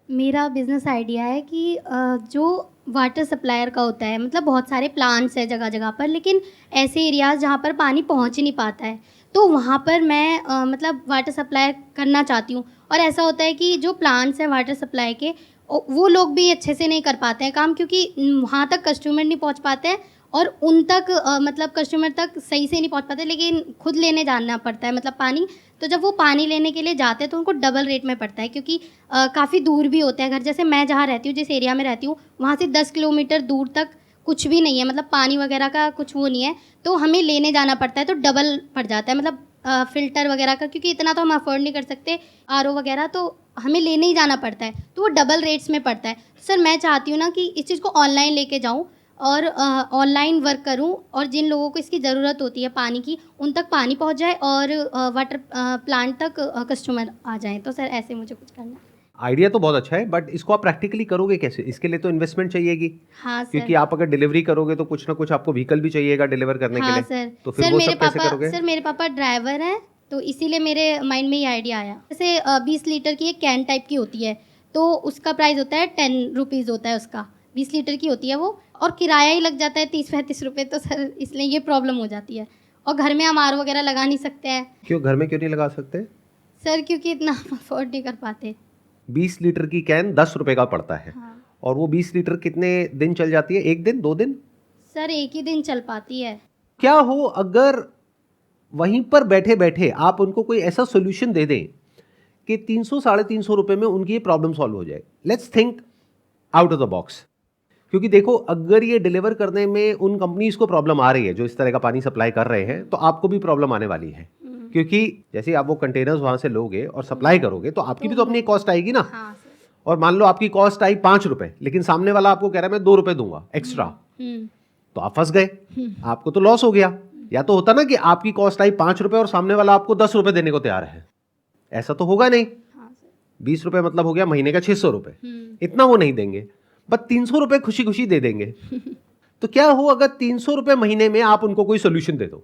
मेरा business idea है कि जो वाटर सप्लायर का होता है, मतलब बहुत सारे प्लांट्स हैं जगह जगह पर, लेकिन ऐसे एरियाज़ जहाँ पर पानी पहुँच ही नहीं पाता है, तो वहाँ पर मैं मतलब वाटर सप्लाई करना चाहती हूँ। और ऐसा होता है कि जो प्लांट्स हैं वाटर सप्लाई के, वो लोग भी अच्छे से नहीं कर पाते हैं काम, क्योंकि वहाँ तक कस्टमर नहीं पहुँच पाते हैं, और उन तक मतलब कस्टमर तक सही से नहीं पहुँच पाते, लेकिन खुद लेने जाना पड़ता है मतलब पानी। तो जब वो पानी लेने के लिए जाते हैं तो उनको डबल रेट में पड़ता है, क्योंकि काफ़ी दूर भी होते हैं घर। जैसे मैं जहाँ रहती हूँ, जिस एरिया में रहती हूँ, वहाँ से 10 किलोमीटर दूर तक कुछ भी नहीं है, मतलब पानी वगैरह का कुछ वो नहीं है, तो हमें लेने जाना पड़ता है, तो डबल पड़ जाता है, मतलब फ़िल्टर वगैरह का, क्योंकि इतना तो हम अफ़ोर्ड नहीं कर सकते आरओ वगैरह, तो हमें लेने ही जाना पड़ता है, तो वो डबल रेट्स में पड़ता है। सर मैं चाहती हूँ ना कि इस चीज़ को ऑनलाइन लेके जाऊँ और ऑनलाइन वर्क करूँ, और जिन लोगों को इसकी ज़रूरत होती है पानी की, उन तक पानी पहुँच जाए, और वाटर प्लांट तक कस्टमर आ जाएँ। तो सर ऐसे मुझे कुछ करना है। आइडिया तो बहुत अच्छा है, बट इसको आप प्रैक्टिकली करोगे कैसे? इसके लिए तो इन्वेस्टमेंट चाहिएगी, हाँ क्योंकि सर। आप अगर डिलीवरी करोगे तो कुछ ना कुछ आपको व्हीकल भी चाहिएगा डिलीवर करने के हाँ लिए, सर। तो फिर वो सब कैसे करोगे? सर मेरे पापा ड्राइवर हैं, तो इसीलिए मेरे माइंड में ये आइडिया आया। जैसे 20 लीटर की एक कैन टाइप की होती है, तो उसका प्राइस होता है 10 रुपीज़ होता है उसका। 20 लीटर की होती है वो, और किराया ही लग जाता है 30-35 रुपए, तो सर इसलिए ये प्रॉब्लम हो जाती है। और घर में हम आर वगैरह लगा नहीं सकते हैं क्यों घर में क्यों नहीं लगा सकते? सर, क्योंकि इतना हम अफोर्ड नहीं कर पाते। 20 लीटर की कैन 10 रुपए का पड़ता है, हाँ। और वो 20 लीटर कितने दिन चल जाती है? एक दिन, 2 दिन? सर एक ही दिन चल पाती है। क्या हो अगर वहीं पर बैठे बैठे आप उनको कोई ऐसा सोल्यूशन दे दें कि 300 350 रुपए में उनकी ये प्रॉब्लम सॉल्व हो जाए? Let's think out of the box. क्योंकि देखो, अगर ये डिलीवर करने में उन कंपनीज को प्रॉब्लम आ रही है जो इस तरह का पानी सप्लाई कर रहे हैं, तो आपको भी प्रॉब्लम आने वाली है। क्योंकि जैसे आप वो कंटेनर्स वहां से लोगे और सप्लाई करोगे, तो आपकी भी तो अपनी कॉस्ट आएगी ना। हाँ सर। और मान लो आपकी कॉस्ट आई 5 रुपए, लेकिन सामने वाला आपको कह रहा है मैं 2 रुपए दूंगा एक्स्ट्रा, तो आप फंस गए, आपको तो लॉस हो गया। या तो होता ना कि आपकी कॉस्ट आई 5 रुपए और सामने वाला आपको 10 रुपए देने को तैयार है, ऐसा तो होगा नहीं। हाँ सर। 20 रुपए मतलब हो गया महीने का 600 रुपए, इतना वो नहीं देंगे, बस 300 रुपए खुशी खुशी दे देंगे। तो क्या हो अगर 300 रुपए महीने में आप उनको कोई सोल्यूशन दे दो?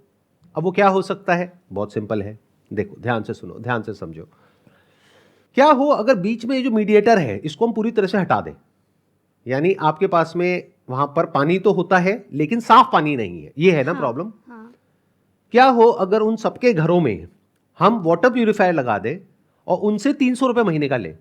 अब वो क्या हो सकता है? बहुत सिंपल है, देखो ध्यान से सुनो, ध्यान से समझो। क्या हो अगर बीच में ये जो मीडिएटर है इसको हम पूरी तरह से हटा दें? यानी आपके पास में वहां पर पानी तो होता है लेकिन साफ पानी नहीं है, ये है ना हाँ। प्रॉब्लम। हाँ। क्या हो अगर उन सबके घरों में हम वाटर प्यूरिफायर लगा दें और उनसे 300 रुपए महीने का लें?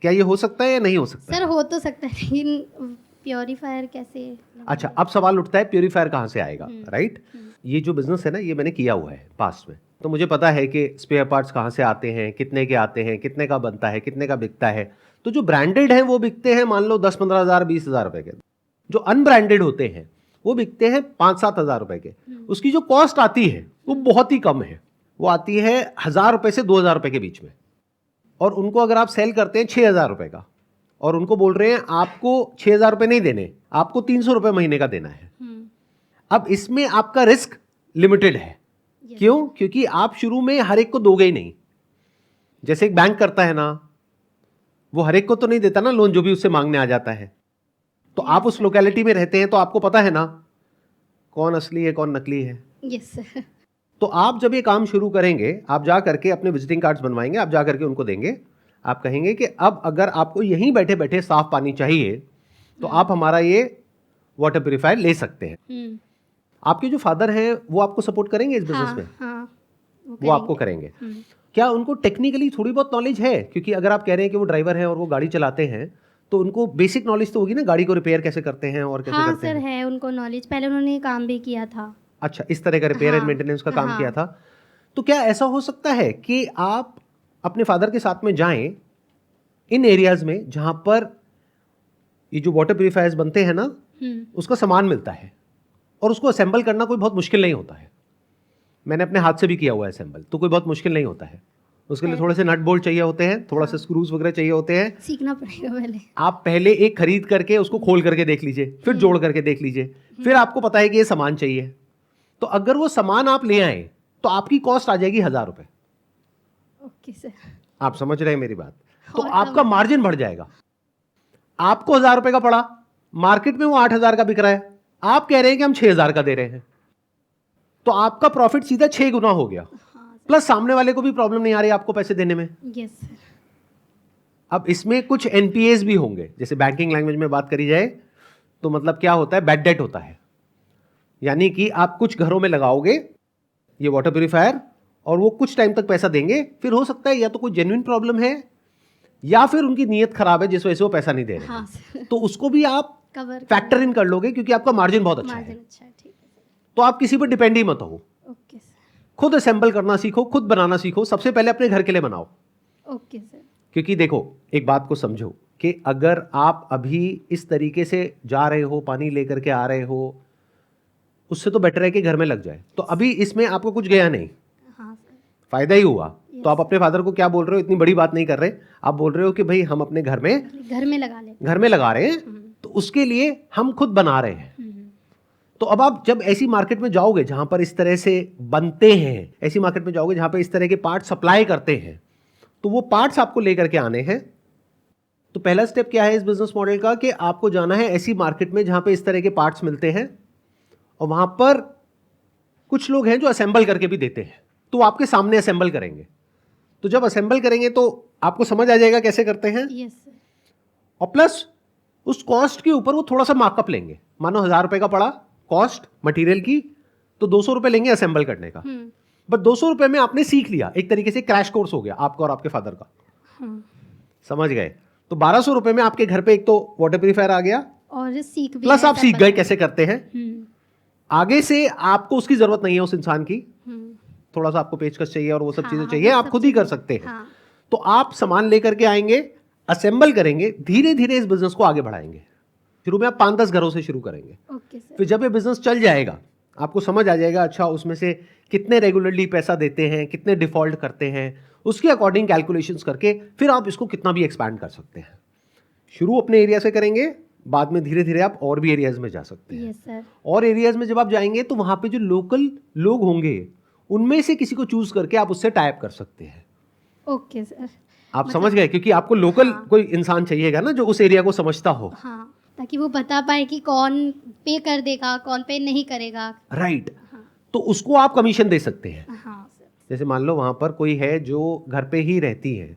क्या ये हो सकता है या नहीं हो सकता सर है? हो तो सकता है, लेकिन प्योरीफायर कैसे अच्छा, लगाएंगे? अब सवाल उठता है प्यूरिफायर कहां से आएगा, राइट? हम्म। ये जो बिजनेस है ना, ये मैंने किया हुआ है पास्ट में, तो मुझे पता है कि स्पेयर पार्ट्स कहां से आते हैं, कितने के आते हैं, कितने का बनता है, कितने का बिकता है। तो जो ब्रांडेड है वो बिकते हैं मान लो 10-15 हज़ार 20 हज़ार रुपए के। जो अनब्रांडेड होते हैं वो बिकते हैं 5-7 हज़ार रुपए के। उसकी जो कॉस्ट आती है वो बहुत ही कम है, वो आती है 1,000 रुपए से 2,000 रुपए के बीच में। और उनको अगर आप सेल करते हैं 6,000 रुपए का, और उनको बोल रहे हैं आपको 6,000 रुपए नहीं देने, आपको 300 रुपए महीने का देना है। अब इसमें आपका रिस्क लिमिटेड है। क्यों? क्योंकि आप शुरू में हर एक को दोगे ही नहीं। जैसे एक बैंक करता है ना, वो हर एक को तो नहीं देता ना लोन जो भी उससे मांगने आ जाता है। तो आप उस लोकेलिटी में रहते हैं तो आपको पता है ना कौन असली है कौन नकली है। Yes sir. तो आप जब ये काम शुरू करेंगे, आप जा करके अपने विजिटिंग कार्ड्स बनवाएंगे, आप जा करके उनको देंगे, आप कहेंगे कि अब अगर आपको यहीं बैठे बैठे साफ पानी चाहिए तो आप हमारा ये वाटर प्यूरिफायर ले सकते हैं। आपके जो फादर हैं वो आपको सपोर्ट करेंगे इस बिजनेस में? हाँ, वो आपको करेंगे। क्या उनको टेक्निकली थोड़ी बहुत नॉलेज है? क्योंकि अगर आप कह रहे हैं कि वो ड्राइवर हैं और वो गाड़ी चलाते हैं, तो उनको बेसिक नॉलेज तो होगी ना, गाड़ी को रिपेयर कैसे करते हैं और कैसे हाँ करते सर, हैं। है उनको नॉलेज, पहले उन्होंने ये काम भी किया था। अच्छा, इस तरह का रिपेयर एंड हाँ। मेंटेनेंस का काम हाँ। किया था। तो क्या ऐसा हो सकता है कि आप अपने फादर के साथ में जाएं इन एरियाज में जहां पर ये जो वाटर प्यूरिफायर्स बनते हैं ना, उसका सामान मिलता है और उसको असेंबल करना कोई बहुत मुश्किल नहीं होता है। मैंने अपने हाथ से भी किया हुआ है असेंबल, तो कोई बहुत मुश्किल नहीं होता है। उसके लिए थोड़े से नट बोल्ट चाहिए होते हैं, थोड़ा सा स्क्रूज वगैरह चाहिए होते हैं। सीखना पड़ेगा पहले। आप पहले एक खरीद करके उसको खोल करके देख लीजिए, फिर जोड़ करके देख लीजिए, फिर आपको पता है कि ये सामान चाहिए। तो अगर वो सामान आप ले आए तो आपकी कॉस्ट आ जाएगी 1,000 रुपए। Okay sir. आप समझ रहे हैं मेरी बात? तो और आपका मार्जिन बढ़ जाएगा। आपको 1,000 रुपए का पड़ा, मार्केट में वो 8,000 का बिक रहा है, आप कह रहे हैं कि हम 6,000 का दे रहे हैं, तो आपका प्रॉफिट सीधा 6 गुना हो गया। प्लस सामने वाले को भी प्रॉब्लम नहीं आ रही आपको पैसे देने में। Yes sir. अब इसमें कुछ एनपीएस भी होंगे, जैसे बैंकिंग लैंग्वेज में बात करी जाए तो मतलब क्या होता है, बैड डेट होता है। यानी कि आप कुछ घरों में लगाओगे ये वाटर प्यूरिफायर और वो कुछ टाइम तक पैसा देंगे, फिर हो सकता है या तो कोई जेन्युइन प्रॉब्लम है या फिर उनकी नीयत खराब है जिस वजह से वो पैसा नहीं दे रहे हाँ हैं। तो उसको भी आप कवर फैक्टर इन कर लोगे क्योंकि आपका मार्जिन बहुत अच्छा है। मार्जिन अच्छा है, ठीक है। तो आप किसी पर डिपेंड ही मत हो, ओके सर। खुद असेंबल करना सीखो, खुद बनाना सीखो। सबसे पहले अपने घर के लिए बनाओ। Okay sir. क्योंकि देखो एक बात को समझो कि अगर आप अभी इस तरीके से जा रहे हो, पानी लेकर के आ रहे हो, उससे तो बेटर है कि घर में लग जाए। तो अभी इसमें आपको कुछ गया नहीं, हाँ सर। फायदा ही हुआ। तो आप अपने फादर को क्या बोल रहे हो, इतनी बड़ी बात नहीं कर रहे, आप बोल रहे हो कि भाई हम अपने घर में लगा लेते, घर में लगा रहे हैं, तो उसके लिए हम खुद बना रहे हैं। तो अब आप जब ऐसी मार्केट में जाओगे जहां पर इस तरह से बनते हैं, ऐसी मार्केट में जाओगे जहां पर इस तरह के पार्ट सप्लाई करते हैं, तो वो पार्ट्स आपको लेकर के आने हैं। तो पहला स्टेप क्या है इस बिजनेस मॉडल का कि आपको जाना है ऐसी मार्केट में जहां पे इस तरह के पार्ट्स मिलते हैं और वहां पर कुछ लोग हैं जो असेंबल करके भी देते हैं, तो वो आपके सामने असेंबल करेंगे। तो जब असेंबल करेंगे तो आपको समझ आ जाएगा कैसे करते हैं। Yes sir. और प्लस उस कॉस्ट के ऊपर वो थोड़ा सा मार्कअप लेंगे। मानो 1000 रुपए का पड़ा कॉस्ट मटेरियल की, तो 200 रुपए लेंगे असेंबल करने का। बट 200 रुपए में आपने सीख लिया, एक तरीके से क्रैश कोर्स हो गया आपका और आपके फादर का। समझ गए? तो 1200 रुपए में आपके घर पे एक तो वाटर प्यूरिफायर आ गया और सीख भी प्लस आप सीख गए कैसे करते हैं। आगे से आपको उसकी जरूरत नहीं है उस इंसान की, थोड़ा सा आपको पेचकस चाहिए और वो सब चीजें चाहिए, आप खुद ही कर सकते हैं। तो आप सामान लेकर के आएंगे, असेंबल करेंगे, धीरे धीरे इस बिजनेस को आगे बढ़ाएंगे। शुरू में आप 5-10 घरों से शुरू करेंगे। फिर जब ये बिजनेस चल जाएगा आपको समझ आ जाएगा, अच्छा उसमें से कितने रेगुलरली पैसा देते हैं, कितने डिफॉल्ट करते हैं, उसके अकॉर्डिंग कैलकुलेशंस करके फिर आप इसको कितना भी एक्सपैंड कर सकते हैं। शुरू अपने एरिया से करेंगे, बाद में धीरे धीरे आप और भी एरियाज में जा सकते हैं। सर। और एरियाज में जब आप जाएंगे तो वहां पे जो लोकल लोग होंगे उनमें से किसी को चूज करके आप उससे टाई अप कर सकते हैं। Okay sir. आप समझ गए? क्योंकि आपको लोकल कोई इंसान चाहिएगा ना जो उस एरिया को समझता हो। हाँ, ताकि वो बता पाए कि कौन पे कर देगा, कौन पे नहीं करेगा। राइट। तो उसको आप कमीशन दे सकते हैं। हाँ सर। जैसे मान लो वहां पर कोई है जो घर पे ही रहती है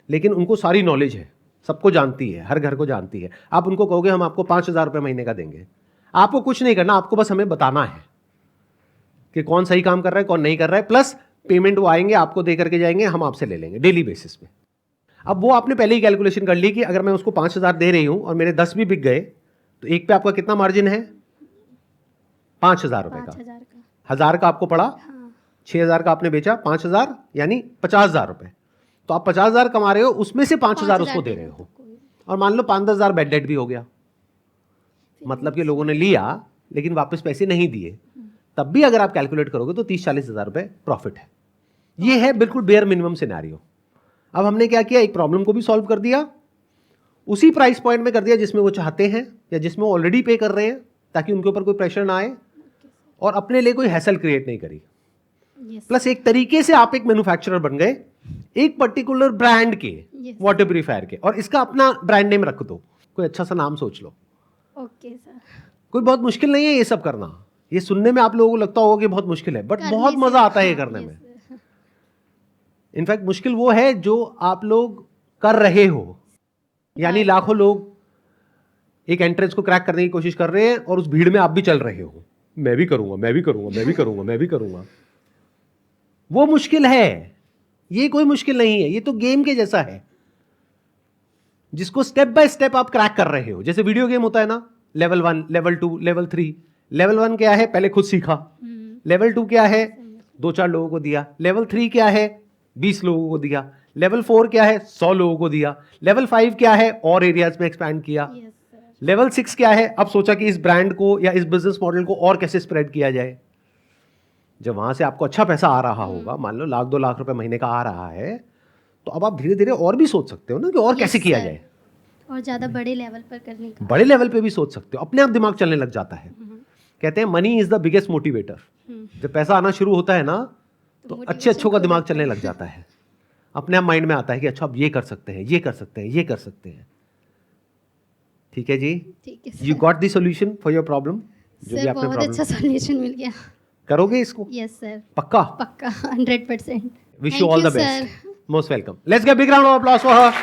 लेकिन उनको सारी नॉलेज है, सबको जानती है, हर घर को जानती है। आप उनको कहोगे हम आपको 5000 रुपये महीने का देंगे, आपको कुछ नहीं करना, आपको बस हमें बताना है कि कौन सही काम कर रहा है कौन नहीं कर रहा है, प्लस पेमेंट वो आएंगे आपको दे करके जाएंगे, हम आपसे ले लेंगे डेली बेसिस पे। अब वो आपने पहले ही कैलकुलेशन कर ली कि अगर मैं उसको 5000 दे रही हूं और मेरे 10 भी बिक गए तो एक पे आपका कितना मार्जिन है, 5000 रुपए का। 1000 का आपको पड़ा, 6000 का आपने बेचा, 5000 यानी 50000 रुपए। तो आप 50000 कमा रहे हो, उसमें से 5000 उसको दे रहे हो, और मान लो 5-10 हजार बैड डेट भी हो गया, मतलब कि लोगों ने लिया लेकिन वापस पैसे नहीं दिए, तब भी अगर आप कैलकुलेट करोगे तो 30-40 हजार रुपए प्रॉफिट है। ये है बिल्कुल बेयर मिनिमम सिनेरियो। अब हमने क्या किया, एक प्रॉब्लम को भी सॉल्व कर दिया, उसी प्राइस पॉइंट में कर दिया जिसमें वो चाहते हैं या जिसमें वो ऑलरेडी पे कर रहे हैं, ताकि उनके ऊपर कोई प्रेशर ना आए और अपने लिए कोई हैसल क्रिएट नहीं करी। प्लस एक तरीके से आप एक मैन्युफैक्चरर बन गए एक पर्टिकुलर ब्रांड के वाटर प्यूरिफायर के, और इसका अपना ब्रांड नेम रख दो, कोई अच्छा सा नाम सोच लो। Okay sir. कोई बहुत मुश्किल नहीं है ये सब करना। ये सुनने में आप लोगों को लगता होगा कि बहुत मुश्किल है, बट बहुत मजा आता है ये करने में। इनफैक्ट मुश्किल वो है जो आप लोग कर रहे हो, यानी लाखों लोग एक एंट्रेंस को क्रैक करने की कोशिश कर रहे हैं और उस भीड़ में आप भी चल रहे हो, मैं भी करूंगा, मैं भी करूंगा, मैं भी करूंगा, मैं भी करूंगा। वो मुश्किल है, ये कोई मुश्किल नहीं है, ये तो गेम के जैसा है जिसको स्टेप बाय स्टेप आप क्रैक कर रहे हो। जैसे वीडियो गेम होता है ना, लेवल 1, लेवल 2, लेवल 3। लेवल 1 क्या है, पहले खुद सीखा। लेवल 2 क्या है, 2-4 लोगों को दिया। लेवल 3 क्या है, 20 लोगों को दिया। लेवल 4 क्या है, 100 लोगों को दिया। लेवल 5 क्या है, और एरियाज में एक्सपैंड किया। लेवल 6 क्या है, अब सोचा कि इस ब्रांड को या इस बिजनेस मॉडल को और कैसे स्प्रेड किया जाए। जब वहां से आपको अच्छा पैसा आ रहा होगा, मान लो 1-2 लाख रुपए महीने का आ रहा है, तो अब आप धीरे धीरे और भी सोच सकते हो ना कि और कैसे किया जाए, और ज्यादा बड़े लेवल पर करने का। बड़े लेवल पे भी सोच सकते हो, अपने आप दिमाग चलने लग जाता है। कहते हैं money is the biggest motivator. जब पैसा आना शुरू होता है ना तो अच्छों का दिमाग चलने लग जाता है, अपने आप माइंड में आता है कि अच्छा अब ये कर सकते हैं, ये कर सकते हैं, ये कर सकते हैं। ठीक है जी, you got the solution for your problem. जो भी आपने बहुत अच्छा सॉल्यूशन मिल गया। करोगे इसको? यस सर, पक्का? पक्का 100%। Wish you all the best, most welcome. Let's get big round of applause for her.